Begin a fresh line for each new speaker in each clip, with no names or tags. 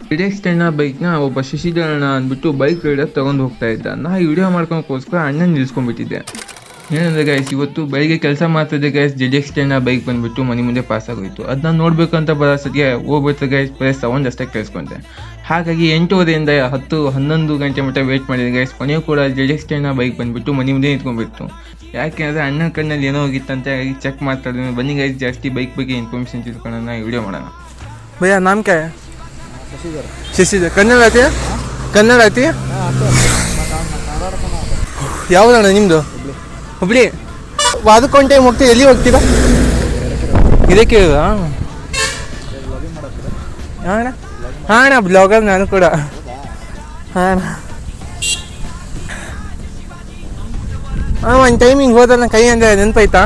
ZX10 ಬೈಕ್ನ ಒಬ್ಬ ಶಶಿಧರಣ್ಣ ಅಂದ್ಬಿಟ್ಟು ಬೈಕ್ ರೈಡರ್ ತೊಗೊಂಡು ಹೋಗ್ತಾ ಇದ್ದ. ನಾ ಈ ವಿಡಿಯೋ ಮಾಡ್ಕೊಳಕ್ಕೋಸ್ಕರ ಅಣ್ಣನ ನಿಲ್ಸ್ಕೊಂಡ್ಬಿಟ್ಟಿದ್ದೆ. ಏನಂದರೆ ಗೈಸ್, ಇವತ್ತು ಬೆಳಿಗ್ಗೆ ಕೆಲಸ ಮಾಡ್ತಿದ್ದೆ ಗೈಸ್, ZX10 ಬೈಕ್ ಬಂದುಬಿಟ್ಟು ಮನೆ ಮುಂದೆ ಪಾಸ್ ಆಗೋಯಿತು. ಅದನ್ನ ನೋಡಬೇಕಂತ ಬರೋಸತಿಗೆ ಹೋಗ್ಬಿಡ್ತು ಗೈಸ್, ಬರೀ ಸೌಂಡ್ ಅಷ್ಟೇ ಕೇಳಿಸ್ಕೊಂಡೆ. ಹಾಗಾಗಿ 8:30ಯಿಂದ 10-11 ಗಂಟೆ ಮಟ್ಟ ವೇಟ್ ಮಾಡಿದೆ ಗೈಸ್. ಕೊನೆಯೂ ಕೂಡ ZX10 ಬೈಕ್ ಬಂದುಬಿಟ್ಟು ಮನೆ ಮುಂದೆ ನಿಂತ್ಕೊಂಡ್ಬಿಡ್ತು. ಯಾಕೆಂದರೆ ಅಣ್ಣನ ಕಣ್ಣಲ್ಲಿ ಏನೋ ಹೋಗಿತ್ತಂತೆ, ಹಾಗಾಗಿ ಚೆಕ್ ಮಾಡ್ತಾ ಇದ್ದೀನಿ. ಬನ್ನಿ ಗೈಸ್, ಜಾಸ್ತಿ ಬೈಕ್ ಬಗ್ಗೆ ಇನ್ಫಾರ್ಮೇಷನ್ ತಿಳ್ಕೊಳ್ಳೋಣ, ವಿಡಿಯೋ ಮಾಡೋಣ.
भैया नाम क्या है? ಶಶಿಧರ್. ಕನ್ನಡ ಆಯ್ತಿ? ಕನ್ನಡ ಆಯ್ತಿ? ಯಾವ್ದಣ್ಣ ನಿಮ್ಮದು? ಹುಬ್ಳಿ. ಅದಕ್ಕೊಂದು ಟೈಮ್ ಹೋಗ್ತೀವಿ, ಎಲ್ಲಿ ಹೋಗ್ತೀರಾ? ಇದಕ್ಕೆ ಹಾಂ ಅಣ್ಣ, ಹಾಂ ಅಣ್ಣ ಬ್ಲಾಗರ್ ನಾನು ಕೂಡ. ಹಾಂ ಹಾಂ, ಒಂದು ಟೈಮಿಂಗ್ ಹೋದಲ್ಲ ಕೈ ಅಂದರೆ ನೆನಪಾಯ್ತಾ?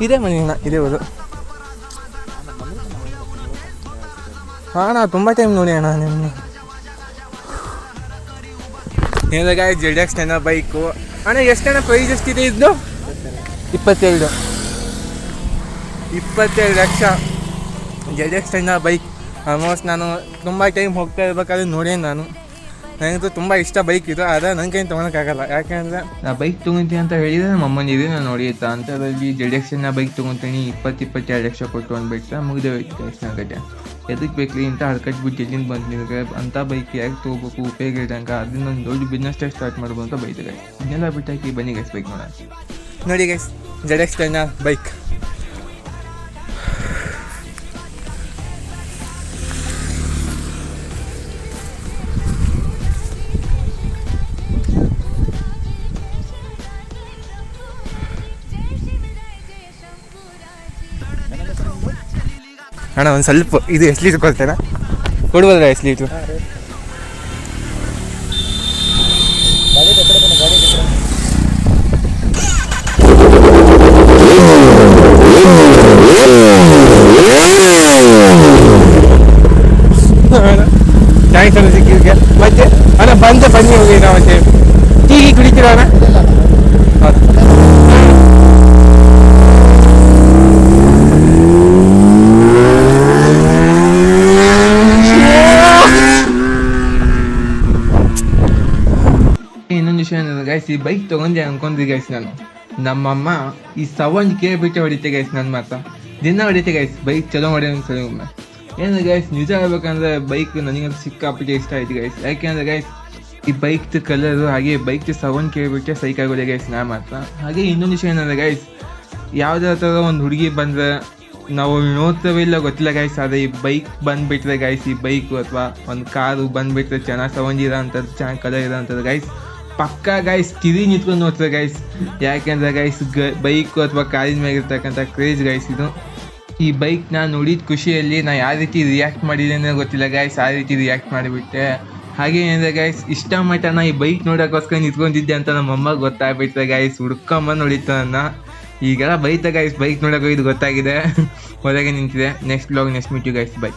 ಇದೇ ಮನೆಯಣ್ಣ, ಇದೇ ಹೋದು. ಹಾಂ ಅಣ್ಣ, ತುಂಬ ಟೈಮ್ ನೋಡಿ ಅಣ್ಣ ನಿಮ್ಮನ್ನ. ಏನಾಗ ZX10 ಬೈಕು ಅಣ್ಣ, ಎಷ್ಟಣ್ಣ ಪ್ರೈಸ್ ಎಷ್ಟಿದೆ ಇದ್ದು? 22 ಲಕ್ಷ ZX10 ಬೈಕ್. ಆಲ್ಮೋಸ್ಟ್ ನಾನು ತುಂಬ ಟೈಮ್ ಹೋಗ್ತಾ ಇರ್ಬೇಕಾದ್ರೆ ನೋಡಿ ನಾನು. ನನಗಂತೂ ತುಂಬ ಇಷ್ಟ ಬೈಕ್ ಇದು, ಆದರೆ ನನ್ನ ಕೈ ತೊಗೊಳಕ್ಕಾಗಲ್ಲ. ಯಾಕೆಂದರೆ ನಾ ಬೈಕ್ ತೊಗೊತೀನಿ ಅಂತ ಹೇಳಿದರೆ ನಮ್ಮ ಅಮ್ಮನಿದೆ ನಾನು ನೋಡಿಯುತ್ತಾ ಅಂಥದ್ರಲ್ಲಿ ZX10 ಬೈಕ್ ತೊಗೊತೀನಿ 22 ಲಕ್ಷ ಕೊಟ್ಟು ಅಂದ್ಬಿಟ್ಟು ಮುಗಿದೇ ಹೋಯ್ತು ಎಷ್ಟು ಗಂಟೆ. ಎದಕ್ಕೆ ಬೇಕ್ರಿ ಇಂಥ ಹಡ್ಕಟ್ಬಿಟ್ಟು ಎಲ್ಲಿಂದ ಬಂತು ನಿಮಗೆ ಅಂಥ ಬೈಕ್ ಯಾಕೆ ತೊಗೋಬೇಕು, ಉಪಯೋಗ ಇದ್ದಂಗೆ ಅದನ್ನೊಂದು ದೊಡ್ಡ ಬಿಸ್ನೆಸ್ಟಾಗಿ ಸ್ಟಾರ್ಟ್ ಮಾಡ್ಬೋದು ಅಂತ ಬೈತಾರೆ. ಇದನ್ನೆಲ್ಲ ಬಿಟ್ಟಾಕಿ ಬನ್ನಿ ಗೈಸ್ ಬೈಕ್ ನೋಡೋಣ. ನೋಡಿ ಗೈಸ್, ZX10 ಬೈಕ್. ಅಣ್ಣ ಒಂದು ಸ್ವಲ್ಪ ಇದು ಎಷ್ಟು ಲೀಟ್ರ್ ಕೊಡ್ತೇನೆ, ಕೊಡ್ಬೋದ್ರ ಎಷ್ಟು ಲೀಟ್ರು? ಥ್ಯಾಂಕ್ಸ್ ಅಣ್ಣ ಸಿಕ್ಕಿದ್ದಕ್ಕೆ. ಮತ್ತೆ ಅಣ್ಣ ಬನ್ನಿ ಹೋಗಿ ನಾವು ಮತ್ತೆ ಟೀ ಕುಡಿತೀರ ಅಣ್ಣ? ಹೌದು. ಇನ್ನೊಂದು ವಿಷಯ ಏನಂದ್ರೆ ಗೈಸ್, ಈ ಬೈಕ್ ತೊಗೊಂಡೆ ಅನ್ಕೊಂಡ್ರಿ ಗೈಸ್, ನಾನು ನಮ್ಮಮ್ಮ ಈ ಸೌಂಡ್ ಕೇಳ್ಬಿಟ್ಟೆ ಹೊಡಿತೆ ಗೈಸ್. ನನ್ನ ಮಾತ್ರ ದಿನ ಹೊಡಿತೆ ಗೈಸ್, ಬೈಕ್ ಚಲೋ ಮಾಡಿ ಸರಿ ಒಮ್ಮೆ. ಏನು ಗೈಸ್, ನಿಜ ಹೇಳ್ಬೇಕಂದ್ರೆ ಬೈಕ್ ನನಗಂತೂ ಸಿಕ್ಕಾಪಟ್ಟೆ ಇಷ್ಟ ಆಯ್ತು ಗೈಸ್. ಯಾಕೆಂದ್ರೆ ಗೈಸ್, ಈ ಬೈಕ್ದು ಕಲರು ಹಾಗೆ ಬೈಕ್ದು ಸೌಂಡ್ ಕೇಳ್ಬಿಟ್ಟೆ ಸೈಕ್ ಆಗೋದೆ ಗೈಸ್ ನಾ ಮಾತ್ರ. ಹಾಗೆ ಇನ್ನೊಂದು ವಿಷಯ ಏನಂದ್ರೆ ಗೈಸ್, ಯಾವುದೇ ಥರ ಒಂದು ಹುಡುಗಿ ಬಂದರೆ ನಾವು ನೋಡ್ತೇವೆ ಇಲ್ಲ ಗೊತ್ತಿಲ್ಲ ಗೈಸ್, ಆದರೆ ಈ ಬೈಕ್ ಬಂದುಬಿಟ್ರೆ ಗೈಸ್, ಈ ಬೈಕು ಅಥವಾ ಒಂದು ಕಾರು ಬಂದುಬಿಟ್ರೆ ಚೆನ್ನಾಗಿ ಸೌಂಡ್ ಇರೋ ಅಂಥದ್ದು, ಚೆನ್ನಾಗಿ ಕಲರ್ ಇರೋ ಅಂಥದ್ದು ಗೈಸ್, ಪಕ್ಕಾ ಗೈಸ್ ಕಿವಿ ನಿಂತ್ಕೊಂಡು ನೋಡ್ತಾರೆ ಗೈಸ್. ಯಾಕೆಂದರೆ ಗೈಸ್, ಬೈಕು ಅಥವಾ ಕಾರಿನ ಮೇಲಿರ್ತಕ್ಕಂಥ ಕ್ರೇಜ್ ಗೈಸ್ ಇದು. ಈ ಬೈಕ್ನ ನೋಡಿದ ಖುಷಿಯಲ್ಲಿ ನಾ ಯಾವ ರೀತಿ ರಿಯಾಕ್ಟ್ ಮಾಡಿದೆ ಅನ್ನೋ ಗೊತ್ತಿಲ್ಲ ಗೈಸ್, ಆ ರೀತಿ ರಿಯಾಕ್ಟ್ ಮಾಡಿಬಿಟ್ಟೆ. ಹಾಗೆ ಏನಿದೆ ಗೈಸ್, ಇಷ್ಟ ಮಟ್ಟ ನಾ ಈ ಬೈಕ್ ನೋಡೋಕ್ಕೋಸ್ಕರ ನಿಂತ್ಕೊಂಡಿದ್ದೆ ಅಂತ ನಮ್ಮ ಅಮ್ಮಗೆ ಗೊತ್ತಾಗ್ಬಿಡ್ತಾರೆ ಗೈಸ್. ಹುಡ್ಕೊಂಬಂದು ನೋಡಿತ್ತು ನನ್ನ. ಈಗೆಲ್ಲ ಬೈತ ಗೈಸ್, ಬೈಕ್ ನೋಡೋಕೆ ಇದು ಗೊತ್ತಾಗಿದೆ, ಹೊರಗೆ ನಿಂತಿದೆ. Next blog, next meet you guys, by.